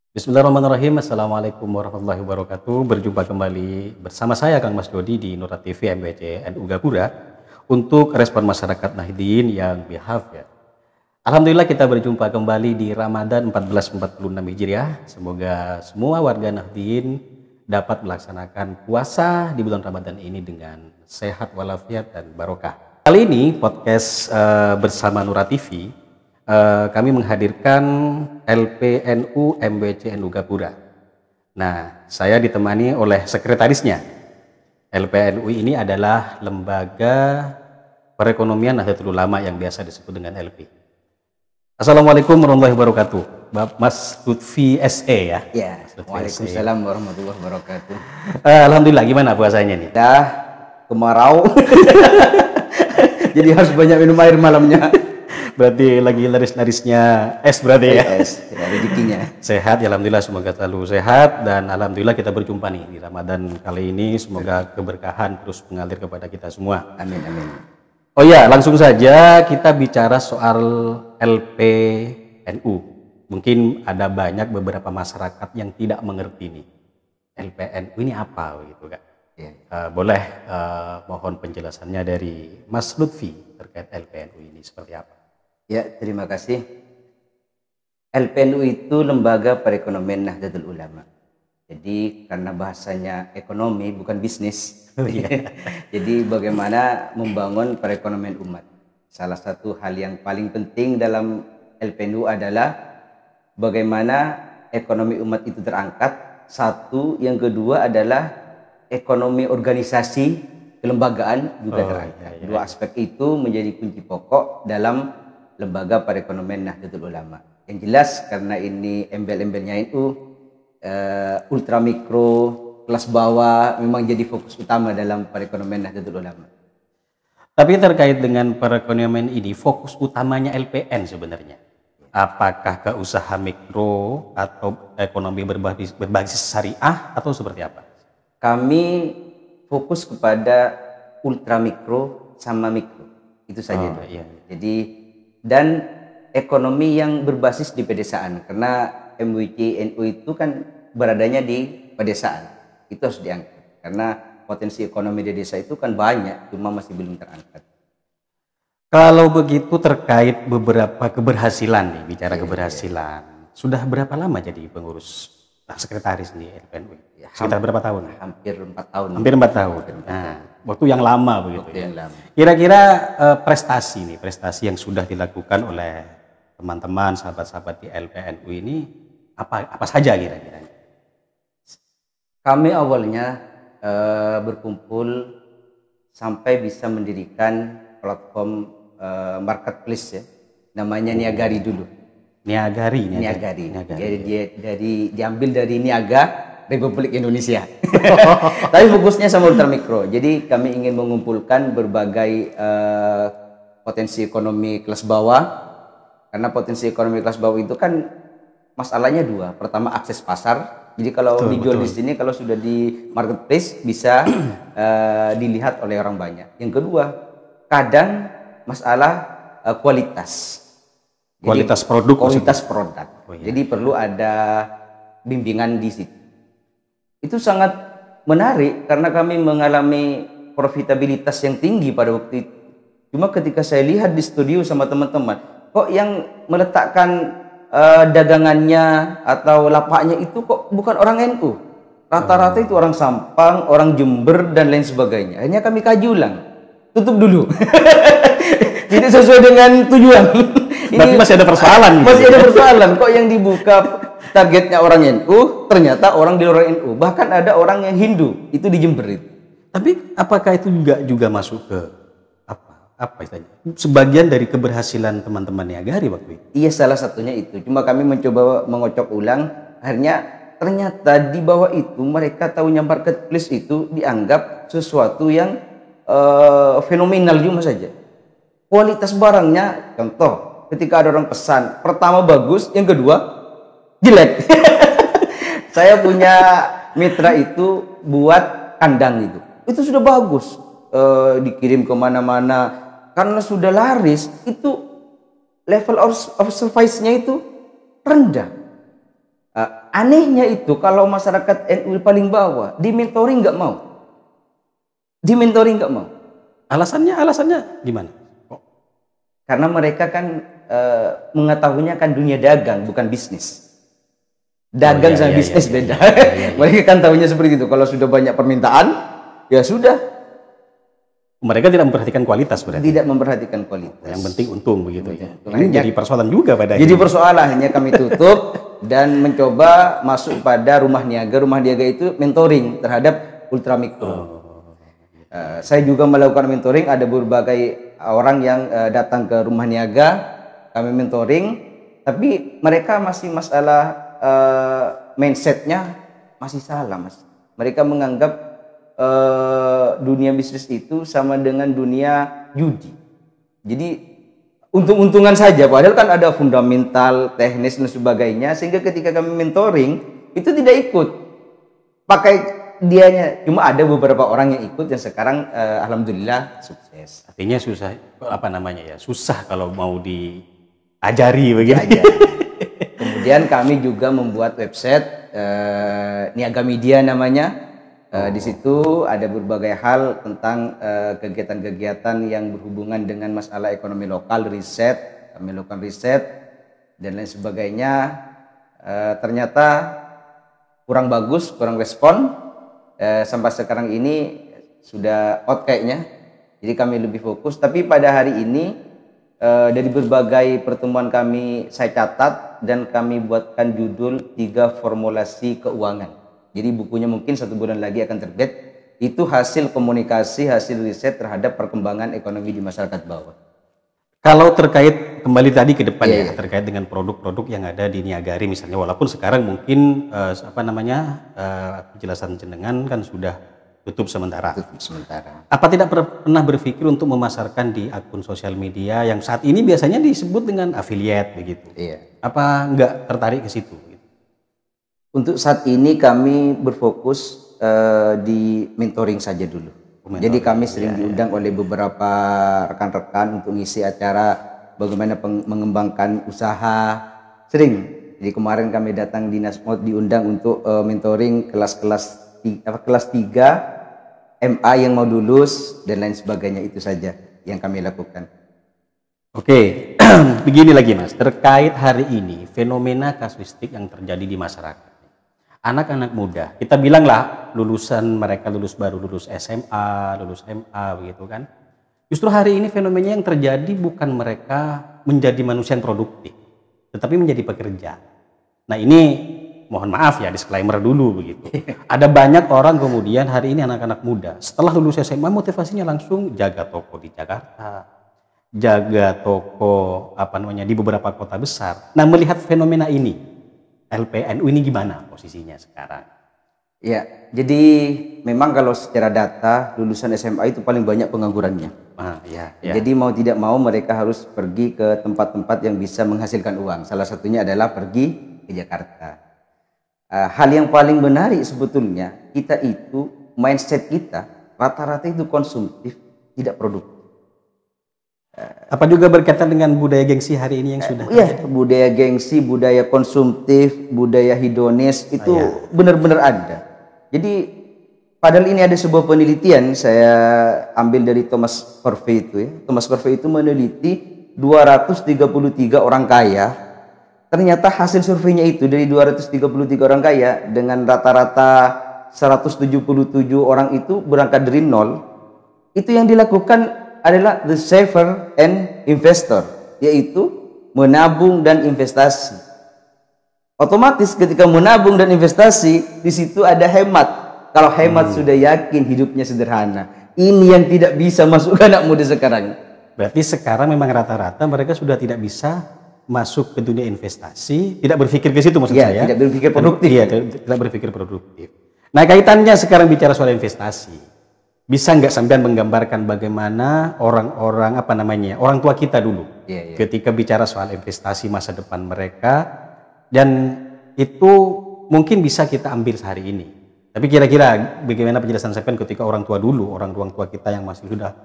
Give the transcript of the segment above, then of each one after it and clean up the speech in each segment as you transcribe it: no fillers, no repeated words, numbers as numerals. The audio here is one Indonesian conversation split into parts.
Bismillahirrahmanirrahim. Assalamualaikum warahmatullahi wabarakatuh. Berjumpa kembali bersama saya Kang Mas Dodi di Nura TV MBC NU Gapura untuk respon masyarakat Nahdien yang behave ya. Alhamdulillah kita berjumpa kembali di Ramadan 1446 Hijriah. Semoga semua warga Nahdien dapat melaksanakan puasa di bulan Ramadan ini dengan sehat walafiat dan barokah. Kali ini podcast bersama Nura TV kami menghadirkan LPNU MBC NU Gapura. Nah, saya ditemani oleh sekretarisnya. LPNU ini adalah lembaga perekonomian Nahdlatul Ulama yang biasa disebut dengan LP. Assalamualaikum warahmatullahi wabarakatuh. Mas Lutfi SE ya? Ya, waalaikumsalam warahmatullahi wabarakatuh. Alhamdulillah, gimana puasanya nih? Dah kemarau, jadi harus banyak minum air malamnya. Berarti lagi laris-larisnya es berarti ya? Es, ya, rezekinya. Sehat ya, alhamdulillah, semoga selalu sehat dan alhamdulillah kita berjumpa nih di Ramadan kali ini, semoga keberkahan terus mengalir kepada kita semua. Amin, amin. Oh ya, langsung saja kita bicara soal LPNU. Mungkin ada banyak beberapa masyarakat yang tidak mengerti nih LPNU ini apa gitu Kak. Ya. Boleh mohon penjelasannya dari Mas Lutfi terkait LPNU ini seperti apa? Ya, terima kasih. LPNU itu Lembaga Perekonomian Nahdlatul Ulama. Jadi karena bahasanya ekonomi bukan bisnis. Oh, iya. Jadi bagaimana membangun perekonomian umat. Salah satu hal yang paling penting dalam LPNU adalah bagaimana ekonomi umat itu terangkat. Satu, yang kedua adalah ekonomi organisasi kelembagaan juga terangkat. Iya. Dua aspek itu menjadi kunci pokok dalam Lembaga Perekonomian Nahdlatul Ulama. Yang jelas karena ini embel-embelnya itu ultramikro, kelas bawah memang jadi fokus utama dalam perekonomian Nahdlatul Ulama. Tapi terkait dengan perekonomian ini, fokus utamanya LPN sebenarnya. Apakah ke usaha mikro atau ekonomi berbasis syariah atau seperti apa? Kami fokus kepada ultramikro sama mikro. Itu saja. Iya. Jadi dan ekonomi yang berbasis di pedesaan, karena MWC NU itu kan beradanya di pedesaan, itu harus diangkat karena potensi ekonomi di desa itu kan banyak, cuma masih belum terangkat. Kalau begitu terkait beberapa keberhasilan nih, bicara keberhasilan, sudah berapa lama jadi pengurus sekretaris di LPNU? Sekitar berapa tahun? Hampir 4 tahun. Hampir 4 tahun. Nah, waktu yang lama begitu Waktu ya. yang lama. Kira-kira prestasi yang sudah dilakukan oleh teman-teman sahabat-sahabat di LPNU ini apa saja kira-kira? Kami awalnya berkumpul sampai bisa mendirikan platform marketplace ya, namanya Niagari dulu. Niagari. Jadi diambil dari Niaga, Republik Indonesia. Tapi fokusnya sama ultramikro. Jadi kami ingin mengumpulkan berbagai potensi ekonomi kelas bawah. Karena potensi ekonomi kelas bawah itu kan masalahnya dua. Pertama, akses pasar. Jadi kalau dijual di sini, kalau sudah di marketplace bisa dilihat oleh orang banyak. Yang kedua, kadang masalah kualitas. Kualitas produk. Oh, iya. Jadi perlu ada bimbingan di situ. Itu sangat menarik karena kami mengalami profitabilitas yang tinggi pada waktu itu. Cuma ketika saya lihat di studio sama teman-teman, kok yang meletakkan dagangannya atau lapaknya itu kok bukan orang NU. Rata-rata itu orang Sampang, orang Jember dan lain sebagainya. Akhirnya kami kaji ulang. Tutup dulu. Tidak sesuai dengan tujuan. Tapi masih ada persoalan. Masih ada persoalan. Kok yang dibuka targetnya orang NU, ternyata orang di luar NU. Bahkan ada orang yang Hindu, itu di Jember itu. Tapi apakah itu juga masuk ke apa istilahnya? Sebagian dari keberhasilan teman-teman Niagari waktu itu? Iya, salah satunya itu. Cuma kami mencoba mengocok ulang. Akhirnya ternyata di bawah itu mereka tahunya marketplace itu dianggap sesuatu yang fenomenal cuma saja. Kualitas barangnya, contoh, ketika ada orang pesan, pertama bagus, yang kedua jelek. Saya punya mitra itu buat kandang itu sudah bagus, dikirim kemana-mana karena sudah laris. Itu level of service-nya itu rendah. Anehnya itu kalau masyarakat NU paling bawah di mentoring nggak mau, Alasannya gimana? karena mereka kan mengetahuinya kan dunia dagang bukan bisnis. Dagang sama bisnis beda. Mereka kan tahunya seperti itu. Kalau sudah banyak permintaan, ya sudah. Mereka tidak memperhatikan kualitas berarti. Tidak memperhatikan kualitas. Yang penting untung begitu ya. Ini jadi persoalan juga pada Jadi persoalannya kami tutup dan mencoba masuk pada rumah niaga. Rumah niaga itu mentoring terhadap ultramikro. Saya juga melakukan mentoring. Ada berbagai orang yang datang ke rumah niaga, kami mentoring. Tapi mereka masih masalah mindsetnya masih salah, Mas. Mereka menganggap dunia bisnis itu sama dengan dunia judi. Jadi untung-untungan saja, padahal kan ada fundamental, teknis dan sebagainya. Sehingga ketika kami mentoring itu tidak ikut pakai dianya. Cuma ada beberapa orang yang ikut dan sekarang alhamdulillah sukses. Artinya susah, susah kalau mau diajari begitu. Kemudian kami juga membuat website Niaga Media namanya. Di situ ada berbagai hal tentang kegiatan-kegiatan yang berhubungan dengan masalah ekonomi lokal, riset, kami lakukan riset dan lain sebagainya. Ternyata kurang bagus, kurang respon. Sampai sekarang ini sudah out kayaknya. Jadi kami lebih fokus. Tapi pada hari ini dari berbagai pertemuan kami saya catat dan kami buatkan judul 3 formulasi keuangan. Jadi bukunya mungkin 1 bulan lagi akan terbit. Itu hasil komunikasi, hasil riset terhadap perkembangan ekonomi di masyarakat bawah. Kalau terkait kembali tadi ke depan ya, terkait dengan produk-produk yang ada di Niagari misalnya, walaupun sekarang mungkin penjelasan jenengan kan sudah tutup sementara. Apa tidak pernah berpikir untuk memasarkan di akun sosial media yang saat ini biasanya disebut dengan affiliate begitu? Iya. Apa enggak tertarik ke situ? Untuk saat ini kami berfokus di mentoring saja dulu. Jadi kami sering diundang oleh beberapa rekan-rekan untuk ngisi acara bagaimana mengembangkan usaha. Sering. Jadi kemarin kami datang di Nasmod diundang untuk mentoring kelas 3 MA yang mau lulus dan lain sebagainya. Itu saja yang kami lakukan. Oke, begini lagi Mas, terkait hari ini fenomena kasuistik yang terjadi di masyarakat. Anak-anak muda, kita bilanglah mereka baru lulus SMA, lulus MA begitu kan. Justru hari ini fenomena yang terjadi bukan mereka menjadi manusia yang produktif, tetapi menjadi pekerja. Nah ini mohon maaf ya, disclaimer dulu begitu. Ada banyak orang kemudian hari ini anak-anak muda setelah lulus SMA motivasinya langsung jaga toko di Jakarta, jaga toko di beberapa kota besar. Nah melihat fenomena ini, LPNU ini gimana posisinya sekarang? Ya, jadi memang kalau secara data lulusan SMA itu paling banyak penganggurannya. Jadi mau tidak mau mereka harus pergi ke tempat-tempat yang bisa menghasilkan uang. Salah satunya adalah pergi ke Jakarta. Hal yang paling menarik sebetulnya, kita itu mindset kita rata-rata itu konsumtif, tidak produktif. Apa juga berkaitan dengan budaya gengsi hari ini yang sudah budaya gengsi, budaya konsumtif, budaya hedonis itu benar-benar ada. Jadi padahal ini ada sebuah penelitian saya ambil dari Thomas Corvey itu ya. Thomas Corvey itu meneliti 233 orang kaya. Ternyata hasil surveinya itu dari 233 orang kaya dengan rata-rata 177 orang itu berangkat dari nol. Itu yang dilakukan adalah the saver and investor, yaitu menabung dan investasi. Otomatis ketika menabung dan investasi, di situ ada hemat. Kalau hemat sudah yakin hidupnya sederhana. Ini yang tidak bisa masuk ke anak muda sekarang. Berarti sekarang memang rata-rata mereka sudah tidak bisa masuk ke dunia investasi, tidak berpikir ke situ maksud saya. Tidak berpikir produktif. Tidak berpikir produktif. Nah kaitannya sekarang bicara soal investasi. Bisa nggak sampean menggambarkan bagaimana orang orang tua kita dulu ketika bicara soal investasi masa depan mereka, dan itu mungkin bisa kita ambil sehari ini. Tapi kira-kira bagaimana penjelasan sampean ketika orang tua dulu, orang tua kita yang masih sudah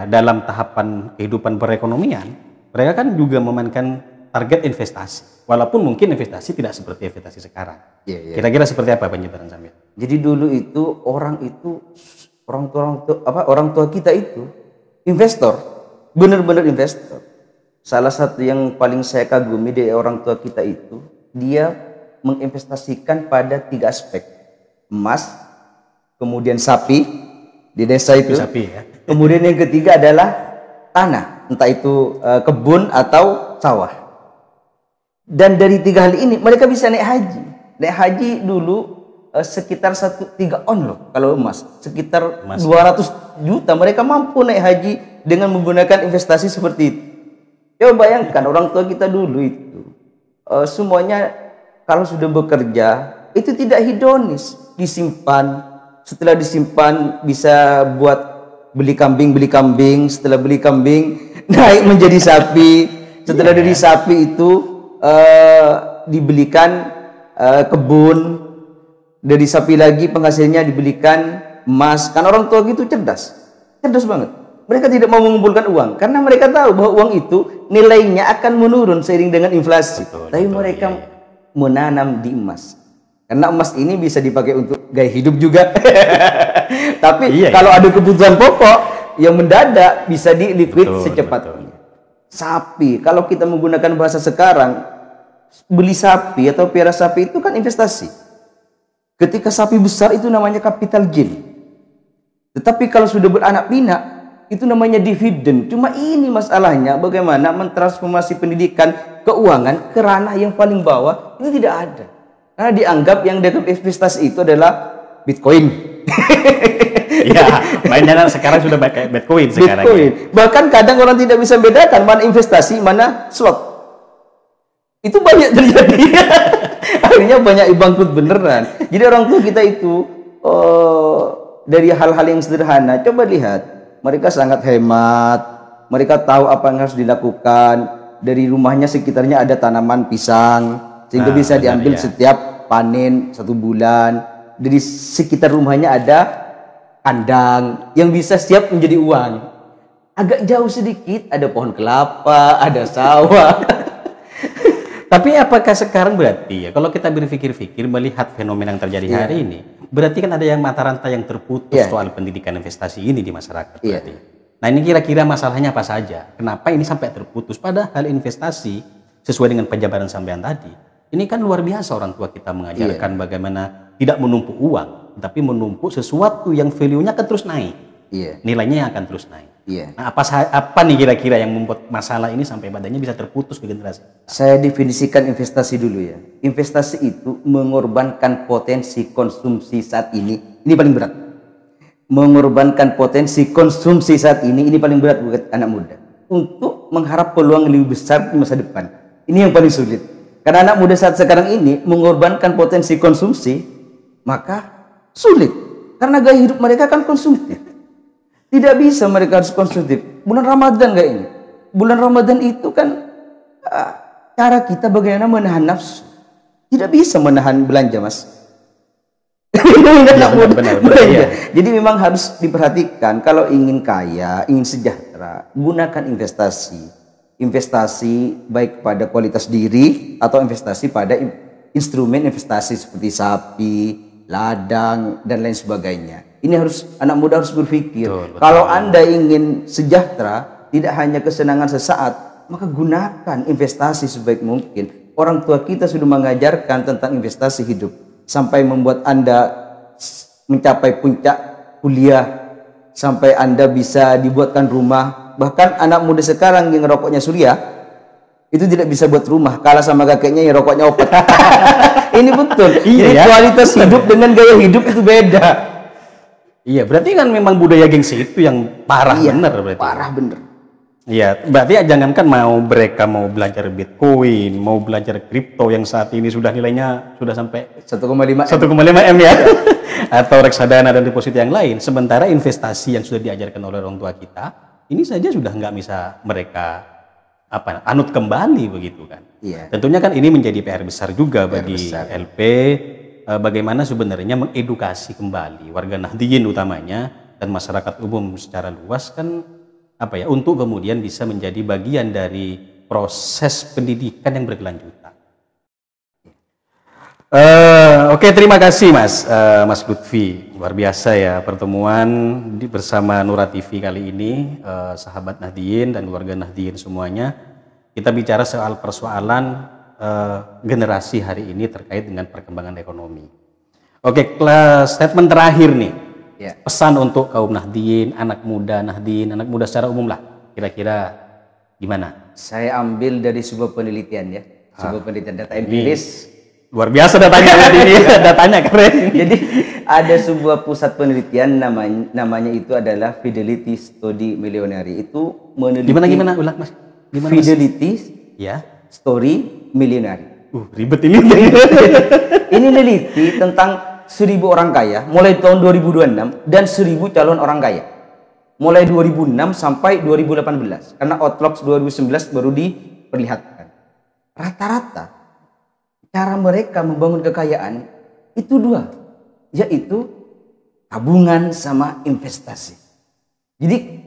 dalam tahapan kehidupan perekonomian, mereka kan juga memainkan target investasi. Walaupun mungkin investasi tidak seperti investasi sekarang. Kira-kira seperti apa penyebaran sambil? Jadi dulu itu orang tua kita itu investor, benar-benar investor. Salah satu yang paling saya kagumi dari orang tua kita itu, dia menginvestasikan pada 3 aspek: emas, kemudian sapi di desa itu, sapi, ya. Kemudian yang ketiga adalah tanah, entah itu kebun atau sawah. Dan dari 3 hal ini mereka bisa naik haji. Naik haji dulu sekitar 3 on loh kalau emas, sekitar 200 juta mereka mampu naik haji dengan menggunakan investasi seperti itu. Coba bayangkan orang tua kita dulu itu semuanya kalau sudah bekerja itu tidak hedonis, disimpan. Setelah disimpan bisa buat beli kambing, setelah beli kambing naik menjadi sapi, setelah dari sapi itu dibelikan kebun, dari sapi lagi penghasilnya dibelikan emas. Kan orang tua gitu cerdas banget. Mereka tidak mau mengumpulkan uang karena mereka tahu bahwa uang itu nilainya akan menurun seiring dengan inflasi. Tapi mereka menanam di emas. Karena emas ini bisa dipakai untuk gaya hidup juga. Tapi kalau ada kebutuhan pokok yang mendadak bisa diliquid secepatnya. Sapi, kalau kita menggunakan bahasa sekarang, beli sapi atau piara sapi itu kan investasi. Ketika sapi besar itu namanya capital gain. Tetapi kalau sudah beranak pinak itu namanya dividen. Cuma ini masalahnya bagaimana mentransformasi pendidikan keuangan ke ranah yang paling bawah itu tidak ada. Karena dianggap yang dianggap investasi itu adalah Bitcoin. Ya, mainnya sekarang sudah pakai Bitcoin sekarang. Bitcoin. Ya. Bahkan kadang orang tidak bisa bedakan mana investasi, mana slot. Itu banyak terjadi. Akhirnya banyak bangkrut beneran. Jadi orang tua kita itu dari hal-hal yang sederhana, coba lihat, mereka sangat hemat. Mereka tahu apa yang harus dilakukan. Dari rumahnya sekitarnya ada tanaman pisang, sehingga bisa diambil setiap panen 1 bulan. Dari sekitar rumahnya ada kandang yang bisa siap menjadi uang. Agak jauh sedikit ada pohon kelapa, ada sawah. Tapi apakah sekarang berarti ya kalau kita berpikir-pikir melihat fenomena yang terjadi hari ini, berarti kan ada yang mata rantai yang terputus soal pendidikan investasi ini di masyarakat berarti. Nah, ini kira-kira masalahnya apa saja? Kenapa ini sampai terputus? Padahal investasi sesuai dengan penjabaran sampean tadi, ini kan luar biasa orang tua kita mengajarkan bagaimana tidak menumpuk uang, tapi menumpuk sesuatu yang value-nya akan terus naik. Nilainya yang akan terus naik. Nah, apa nih kira-kira yang membuat masalah ini sampai badannya bisa terputus ke generasi? Saya definisikan investasi dulu ya. Investasi itu mengorbankan potensi konsumsi saat ini. Ini paling berat. Mengorbankan potensi konsumsi saat ini paling berat buat anak muda. Untuk mengharap peluang lebih besar di masa depan. Ini yang paling sulit. Karena anak muda saat sekarang ini mengorbankan potensi konsumsi, maka sulit. Karena gaya hidup mereka kan konsumtif. Tidak bisa mereka harus konsumtif. Bulan Ramadan kayak ini. Bulan Ramadan itu kan cara kita bagaimana menahan nafsu. Tidak bisa menahan belanja, Mas. Benar. Jadi memang harus diperhatikan kalau ingin kaya, ingin sejahtera, gunakan investasi. Investasi baik pada kualitas diri atau investasi pada instrumen investasi seperti sapi, ladang, dan lain sebagainya. Ini harus anak muda harus berpikir. Betul. Kalau Anda ingin sejahtera, tidak hanya kesenangan sesaat, maka gunakan investasi sebaik mungkin. Orang tua kita sudah mengajarkan tentang investasi hidup sampai membuat Anda mencapai puncak kuliah, sampai Anda bisa dibuatkan rumah. Bahkan anak muda sekarang yang rokoknya surya itu tidak bisa buat rumah, kalah sama kakeknya yang rokoknya opet. Ini betul. Jadi kualitas hidup dengan gaya hidup itu beda. Iya, berarti kan memang budaya gengsi itu yang parah bener berarti. Parah bener. Iya, berarti ya jangankan mereka mau belajar Bitcoin, mau belajar kripto yang saat ini sudah nilainya sudah sampai 1,5 M ya. Atau reksadana dan deposito yang lain. Sementara investasi yang sudah diajarkan oleh orang tua kita, ini saja sudah nggak bisa mereka anut kembali begitu kan. Tentunya kan ini menjadi PR besar juga bagi LP. Bagaimana sebenarnya mengedukasi kembali warga Nahdliyin utamanya dan masyarakat umum secara luas kan untuk kemudian bisa menjadi bagian dari proses pendidikan yang berkelanjutan. Oke, terima kasih Mas Lutfi. Luar biasa ya pertemuan bersama Nura TV kali ini, sahabat Nahdien dan keluarga Nahdien semuanya. Kita bicara soal persoalan generasi hari ini terkait dengan perkembangan ekonomi. Oke, statement terakhir nih. Ya. Pesan untuk kaum Nahdien, anak muda secara umum lah. Kira-kira gimana? Saya ambil dari sebuah penelitian ya, sebuah penelitian data empiris. Luar biasa datanya ini, datanya keren. Jadi ada sebuah pusat penelitian namanya itu adalah Fidelity Study Millionary. Itu meneliti Gimana ulang Mas? Gimana Fidelity ya Story Millionary. Ribet ini. Ini meneliti tentang 1.000 orang kaya mulai tahun 2026 dan 1.000 calon orang kaya. Mulai 2006 sampai 2018. Karena Outlook 2019 baru diperlihatkan. Rata-rata cara mereka membangun kekayaan itu dua, yaitu tabungan sama investasi. Jadi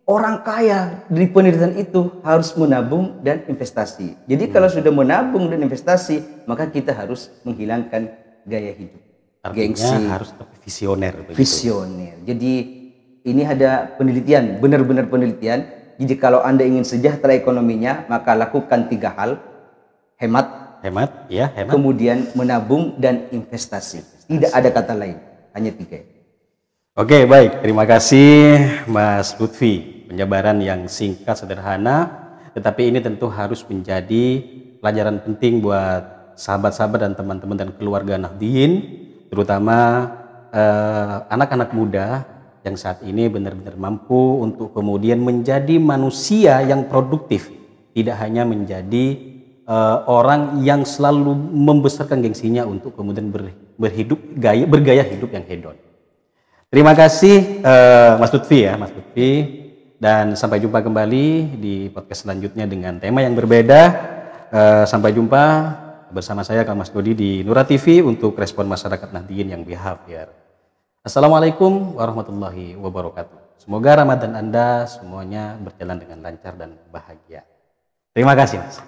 orang kaya dari penelitian itu harus menabung dan investasi. Jadi kalau sudah menabung dan investasi, maka kita harus menghilangkan gaya hidup. Artinya Gengsi, harus visioner. visioner. Jadi ini ada penelitian, benar-benar penelitian. Jadi kalau Anda ingin sejahtera ekonominya, maka lakukan 3 hal. Hemat, kemudian menabung dan investasi. Tidak ada kata lain, hanya 3. Oke, baik. Terima kasih Mas Lutfi. Penjabaran yang singkat, sederhana, tetapi ini tentu harus menjadi pelajaran penting buat sahabat-sahabat dan teman-teman dan keluarga Nahdien, terutama anak-anak muda yang saat ini benar-benar mampu untuk kemudian menjadi manusia yang produktif, tidak hanya menjadi orang yang selalu membesarkan gengsinya untuk kemudian bergaya hidup yang hedon. Terima kasih Mas Lutfi Mas Lutfi, dan sampai jumpa kembali di podcast selanjutnya dengan tema yang berbeda. Sampai jumpa bersama saya Kang Mas Dodi di Nura TV untuk respon masyarakat Nahdien yang behavior. Assalamualaikum warahmatullahi wabarakatuh. Semoga Ramadan Anda semuanya berjalan dengan lancar dan bahagia. Terima kasih Mas.